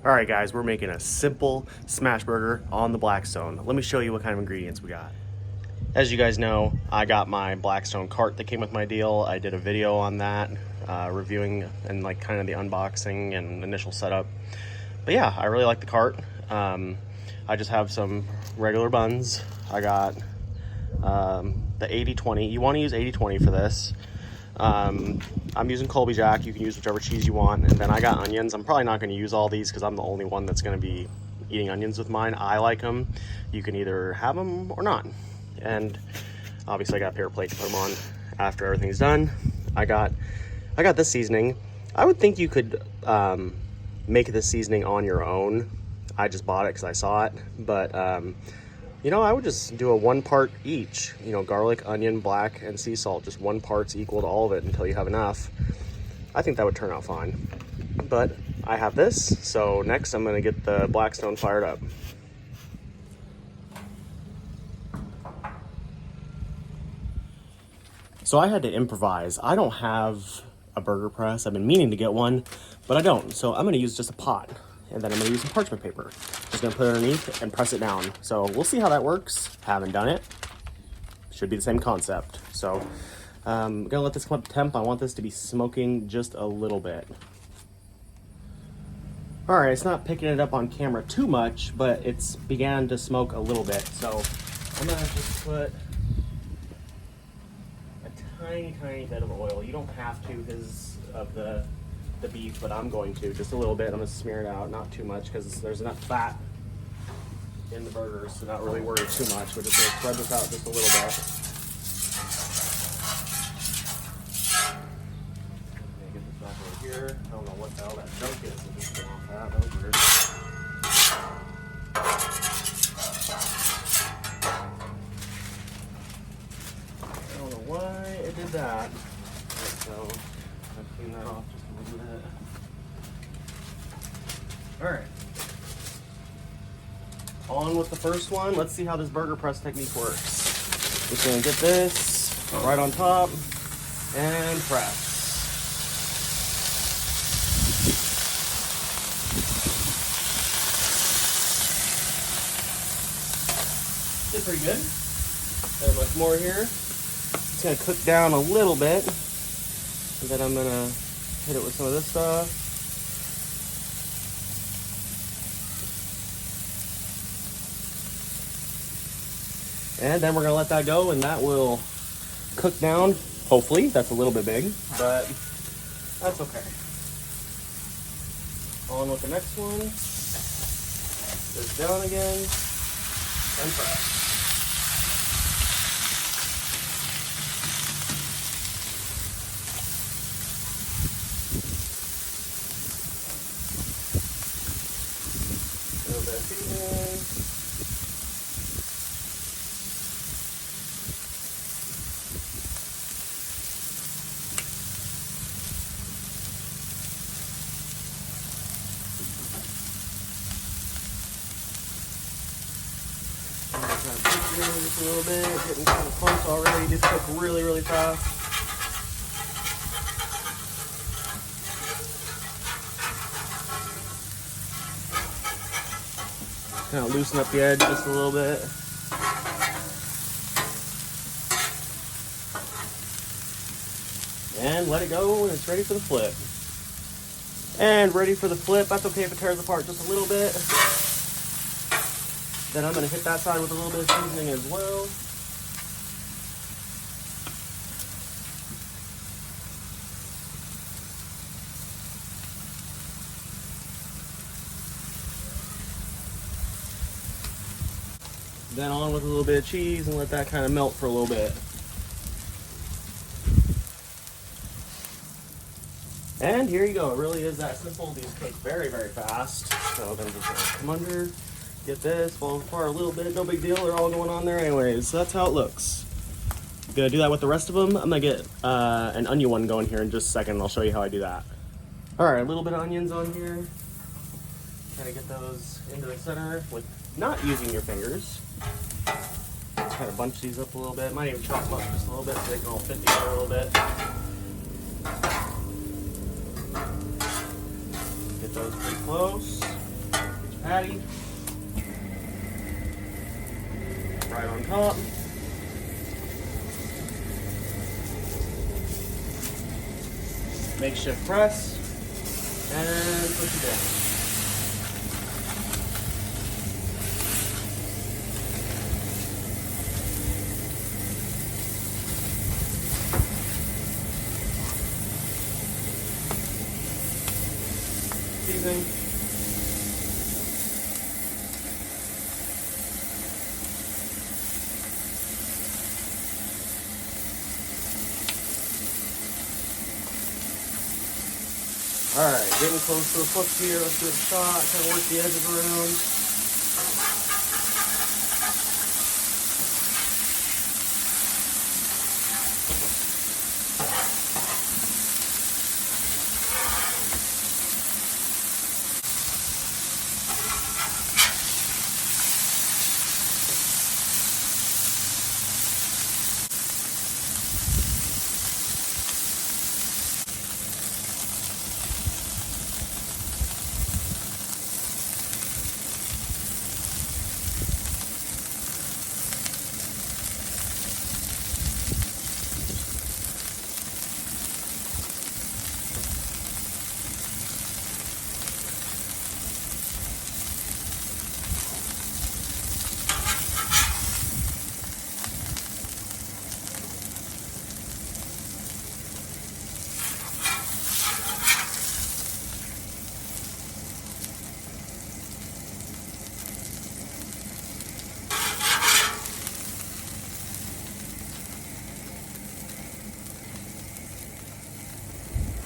All right, guys, we're making a simple smash burger on the Blackstone. Let me show you what kind of ingredients we got. As you guys know, I got my Blackstone cart that came with my deal. I did a video on that, reviewing and like kind of the unboxing and initial setup. But yeah, I really like the cart. I just have some regular buns. I got the 80-20. You want to use 80-20 for this. I'm using Colby Jack. You can use whichever cheese you want. And then I got onions. I'm probably not going to use all these because I'm the only one that's going to be eating onions with mine. I like them. You can either have them or not. And obviously I got a paper plate to put them on after everything's done. I got this seasoning. I would think you could make this seasoning on your own. I just bought it because I saw it. But you know, I would just do a 1 part each. You know, garlic, onion, black, and sea salt. Just 1 part's equal to all of it until you have enough. I think that would turn out fine. But I have this, so next I'm gonna get the Blackstone fired up. So I had to improvise. I don't have a burger press. I've been meaning to get one, but I don't. So I'm gonna use just a pot. And then I'm gonna use some parchment paper. Just gonna put it underneath and press it down. So we'll see how that works. Haven't done it. Should be the same concept. So I'm gonna let this come up to temp. I want this to be smoking just a little bit. All right, it's not picking it up on camera too much, but it's began to smoke a little bit. So I'm gonna just put a tiny bit of oil. You don't have to because of the beef, but I'm going to just a little bit. I'm gonna smear it out, not too much because there's enough fat in the burgers to not really worry too much. We're just gonna spread this out just a little bit. Get this back over here. I don't know what the hell that junk is. It just came off that. That was weird. I don't know why it did that. So I'll clean that off just a little bit. All right. On with the first one. Let's see how this burger press technique works. Just gonna get this right on top and press. Did pretty good. Got much more here. It's gonna cook down a little bit. And then I'm gonna hit it with some of this stuff. And then we're gonna let that go and that will cook down. Hopefully, that's a little bit big, but that's okay. On with the next one. This down again and press. A little bit of seasoning. Just a little bit, getting kind of close already. These cook really fast. Kind of loosen up the edge just a little bit. And let it go, and it's ready for the flip. And ready for the flip. That's okay if it tears apart just a little bit. Then I'm going to hit that side with a little bit of seasoning as well. Then on with a little bit of cheese and let that kind of melt for a little bit. And here you go. It really is that simple. These cook very fast. So then just gonna come under. Get this, fall apart a little bit, no big deal, they're all going on there anyways. So that's how it looks. Gonna do that with the rest of them. I'm gonna get an onion one going here in just a second, and I'll show you how I do that. All right, a little bit of onions on here. Kind of get those into the center with not using your fingers. Just kind of bunch these up a little bit. Might even chop them up just a little bit so they can all fit together a little bit. Get those pretty close. patty. Right on top. Makeshift press. And push it down. Seasoning. Alright, getting close to the flip here. Let's give it a shot, kind of work the edges around.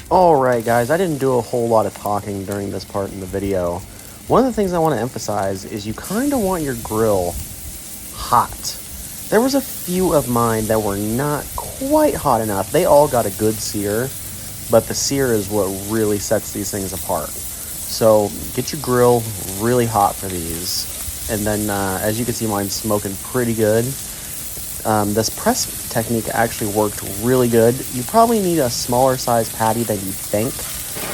Alright guys, I didn't do a whole lot of talking during this part in the video. One of the things I want to emphasize is you kind of want your grill hot. There was a few of mine that were not quite hot enough. They all got a good sear, but the sear is what really sets these things apart. So get your grill really hot for these. And then as you can see, mine's smoking pretty good. This press technique actually worked really good. You probably need a smaller size patty than you think.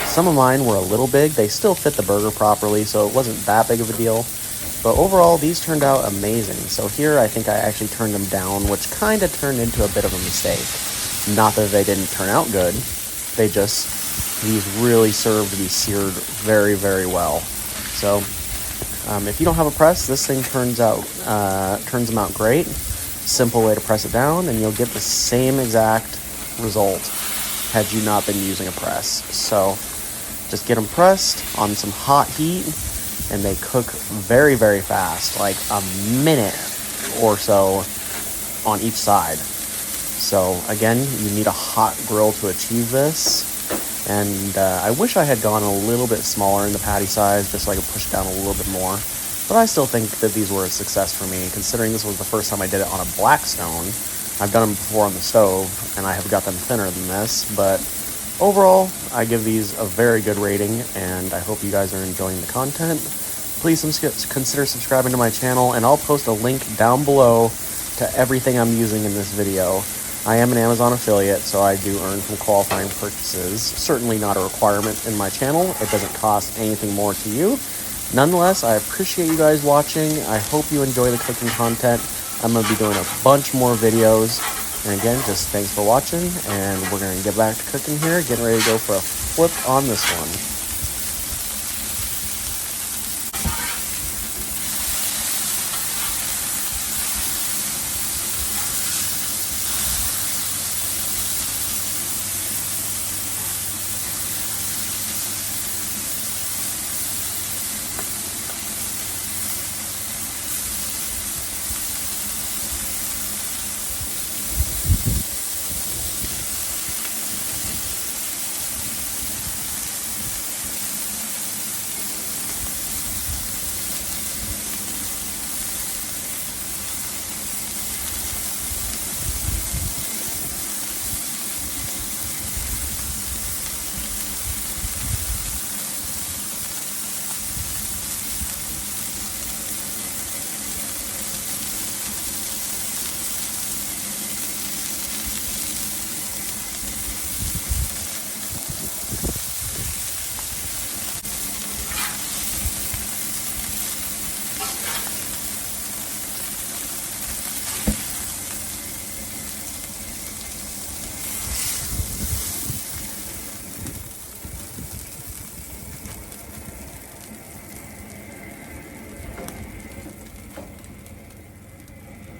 Some of mine were a little big. They still fit the burger properly, so it wasn't that big of a deal. But overall, these turned out amazing. So here, I think I actually turned them down, which kind of turned into a bit of a mistake. Not that they didn't turn out good. They just, these really served to be seared very, very well. So if you don't have a press, this thing turns them out great. Simple way to press it down, and you'll get the same exact result had you not been using a press. So just get them pressed on some hot heat, and they cook very, very fast, like a minute or so on each side. So again, you need a hot grill to achieve this. And I wish I had gone a little bit smaller in the patty size, just so I could push it down a little bit more. But I still think that these were a success for me, considering this was the first time I did it on a Blackstone. I've done them before on the stove, and I have got them thinner than this. But overall, I give these a very good rating, and I hope you guys are enjoying the content. Please consider subscribing to my channel, and I'll post a link down below to everything I'm using in this video. I am an Amazon affiliate, so I do earn from qualifying purchases. Certainly not a requirement in my channel. It doesn't cost anything more to you. Nonetheless, I appreciate you guys watching. I hope you enjoy the cooking content. I'm going to be doing a bunch more videos. And again, just thanks for watching, and we're going to get back to cooking here, getting ready to go for a flip on this one.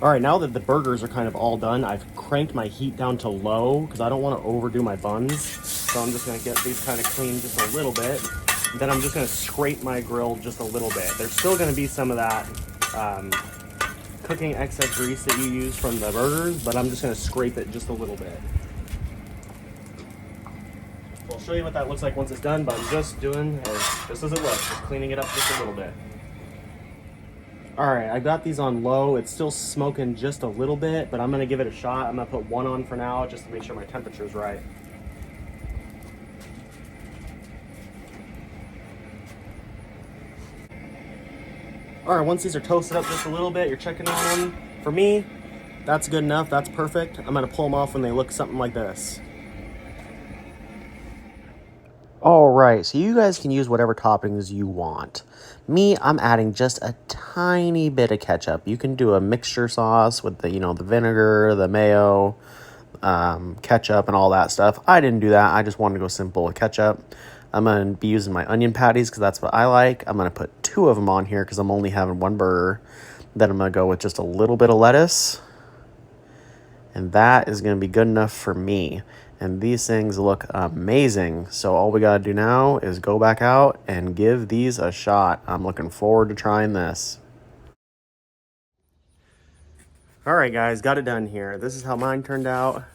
All right, now that the burgers are kind of all done, I've cranked my heat down to low because I don't want to overdo my buns. So I'm just gonna get these kind of cleaned just a little bit. Then I'm just gonna scrape my grill just a little bit. There's still gonna be some of that cooking excess grease that you use from the burgers, but I'm just gonna scrape it just a little bit. I'll show you what that looks like once it's done, but I'm just doing just as it looks, just cleaning it up just a little bit. All right, I got these on low. It's still smoking just a little bit, but I'm gonna give it a shot. I'm gonna put one on for now just to make sure my temperature's right. All right, once these are toasted up just a little bit, you're checking on them. For me, that's good enough, that's perfect. I'm gonna pull them off when they look something like this. All right, so you guys can use whatever toppings you want. Me, I'm adding just a tiny bit of ketchup. You can do a mixture sauce with the, the vinegar, the mayo, ketchup, and all that stuff. I didn't do that. I just wanted to go simple with ketchup. I'm going to be using my onion patties because that's what I like. I'm going to put 2 of them on here because I'm only having 1 burger. Then I'm going to go with just a little bit of lettuce. And that is going to be good enough for me. And these things look amazing. So all we got to do now is go back out and give these a shot. I'm looking forward to trying this. All right, guys, got it done here. This is how mine turned out.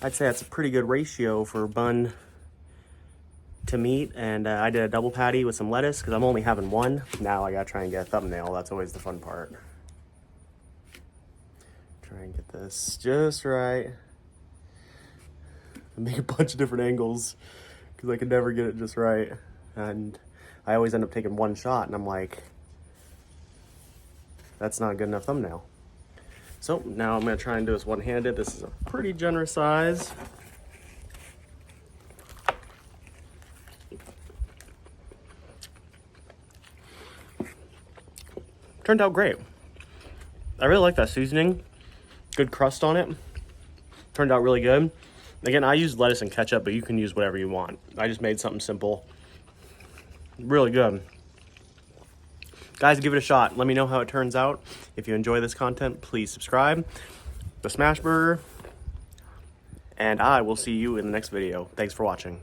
I'd say that's a pretty good ratio for bun to meat. And I did a double patty with some lettuce because I'm only having 1. Now I got to try and get a thumbnail. That's always the fun part. Try and get this just right. I make a bunch of different angles because I could never get it just right. And I always end up taking 1 shot and I'm like, that's not a good enough thumbnail. So now I'm gonna try and do this one-handed. This is a pretty generous size. Turned out great. I really like that seasoning. Good crust on it. Turned out really good. Again, I used lettuce and ketchup, but you can use whatever you want. I just made something simple. Really good. Guys, give it a shot. Let me know how it turns out. If you enjoy this content, please subscribe. The Smash Burger. And I will see you in the next video. Thanks for watching.